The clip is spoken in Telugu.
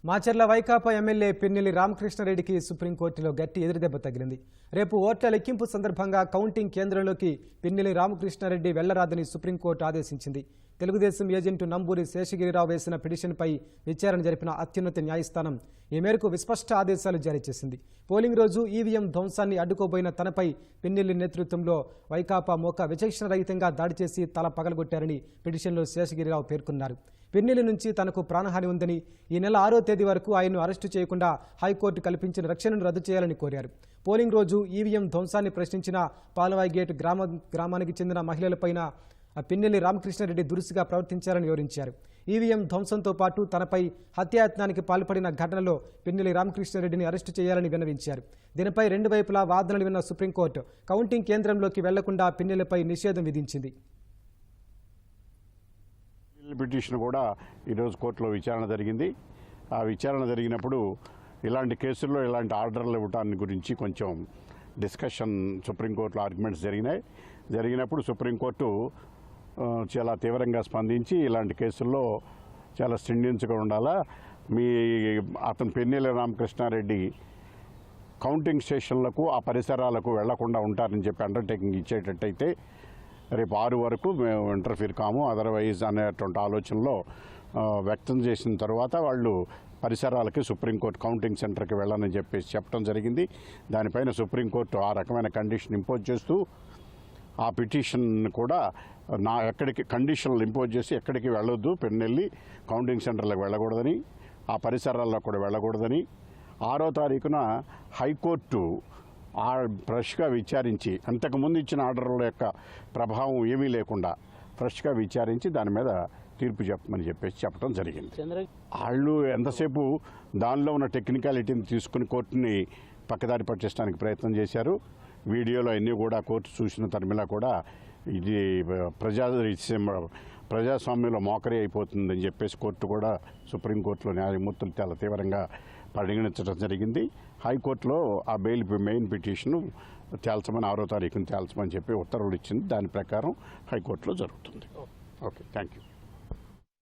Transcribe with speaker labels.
Speaker 1: మాచర్ల వైకాపా ఎమ్మెల్యే పిన్నెల్లి రామకృష్ణారెడ్డికి సుప్రీంకోర్టులో గట్టి ఎదురుదెబ్బ తగిలింది. రేపు ఓట్ల లెక్కింపు సందర్భంగా కౌంటింగ్ కేంద్రంలోకి పిన్నెల్లి రామకృష్ణారెడ్డి వెళ్లరాదని సుప్రీంకోర్టు ఆదేశించింది. తెలుగుదేశం ఏజెంటు నంబూరి శేషగిరిరావు వేసిన పిటిషన్పై విచారణ జరిపిన అత్యున్నత న్యాయస్థానం ఈ మేరకు విస్పష్ట ఆదేశాలు జారీ చేసింది. పోలింగ్ రోజు ఈవీఎం ధ్వంసాన్ని అడ్డుకోబోయిన తనపై పిన్నెల్లి నేతృత్వంలో వైకాపా మోక విచక్షణరహితంగా దాడి చేసి తల పగలగొట్టారని పిటిషన్లో శేషగిరిరావు పేర్కొన్నారు. పిన్నెల్లి నుంచి తనకు ప్రాణహాని ఉందని, ఈ నెల 6వ తేదీ వరకు ఆయన్ను అరెస్టు చేయకుండా హైకోర్టు కల్పించిన రక్షణను రద్దు చేయాలని కోరారు. పోలింగ్ రోజు ఈవీఎం ధ్వంసాన్ని ప్రశ్నించిన పాలవాయి గేట్ గ్రామానికి చెందిన మహిళలపైన పిన్నెల్లి రామకృష్ణారెడ్డి దురుసుగా ప్రవర్తించారని వివరించారు. ఈవీఎం ధ్వంసంతో పాటు తనపై హత్యాయత్నానికి పాల్పడిన ఘటనలో పిన్నెల్లి రామకృష్ణారెడ్డిని అరెస్టు చేయాలని విన్నవించారు. దీనిపై రెండు వైపులా వాదనలు విన్న సుప్రీంకోర్టు కౌంటింగ్ కేంద్రంలోకి వెళ్లకుండా పిన్నెల్లిపై నిషేధం విధించింది.
Speaker 2: పిటిషన్ కూడా ఈరోజు కోర్టులో విచారణ జరిగింది. ఆ విచారణ జరిగినప్పుడు ఇలాంటి కేసుల్లో ఇలాంటి ఆర్డర్లు ఇవ్వటాన్ని గురించి కొంచెం డిస్కషన్ సుప్రీంకోర్టులో ఆర్గ్యుమెంట్స్ జరిగినప్పుడు సుప్రీంకోర్టు చాలా తీవ్రంగా స్పందించి ఇలాంటి కేసుల్లో చాలా స్ట్రింజెన్స్గా ఉండాలా, అతను పిన్నెల్లి రామకృష్ణారెడ్డి కౌంటింగ్ స్టేషన్లకు ఆ పరిసరాలకు వెళ్లకుండా ఉంటారని చెప్పి అండర్టేకింగ్ ఇచ్చేటట్టయితే రేపు 6 వరకు మేము ఇంటర్ఫీర్ కాము అదర్వైజ్ అనేటువంటి ఆలోచనలో వ్యక్తం చేసిన తర్వాత వాళ్ళు పరిసరాలకి సుప్రీంకోర్టు కౌంటింగ్ సెంటర్కి వెళ్ళాలని చెప్పేసి చెప్పడం జరిగింది. దానిపైన సుప్రీంకోర్టు ఆ రకమైన కండిషన్ ఇంపోజ్ చేస్తూ ఆ పిటిషన్ కూడా ఎక్కడికి కండిషన్లు ఇంపోజ్ చేసి ఎక్కడికి వెళ్ళొద్దు, పిన్నెల్లి కౌంటింగ్ సెంటర్లకు వెళ్ళకూడదని, ఆ పరిసరాల్లో కూడా వెళ్ళకూడదని 6వ తారీఖున హైకోర్టు ఫ్రెష్గా విచారించి అంతకుముందు ఇచ్చిన ఆర్డర్ల యొక్క ప్రభావం ఏమీ లేకుండా ఫ్రెష్గా విచారించి దాని మీద తీర్పు చెప్పమని చెప్పడం జరిగింది. వాళ్ళు ఎంతసేపు దానిలో ఉన్న టెక్నికాలిటీని తీసుకుని కోర్టుని పక్కదారి పట్టించడానికి ప్రయత్నం చేశారు. వీడియోలో అన్నీ కూడా కోర్టు చూసిన తరిమిలా కూడా ఇది ప్రజాస్వామ్యంలో మోకరీ అయిపోతుందని చెప్పేసి కోర్టు కూడా సుప్రీంకోర్టులో న్యాయమూర్తులు చాలా తీవ్రంగా పరిగణించడం జరిగింది. హైకోర్టులో ఆ బెయిల్ మెయిన్ పిటిషను తేల్చమని 6వ తారీఖున తేల్చమని చెప్పి ఉత్తర్వులు ఇచ్చింది. దాని ప్రకారం హైకోర్టులో జరుగుతుంది. Okay, thank you.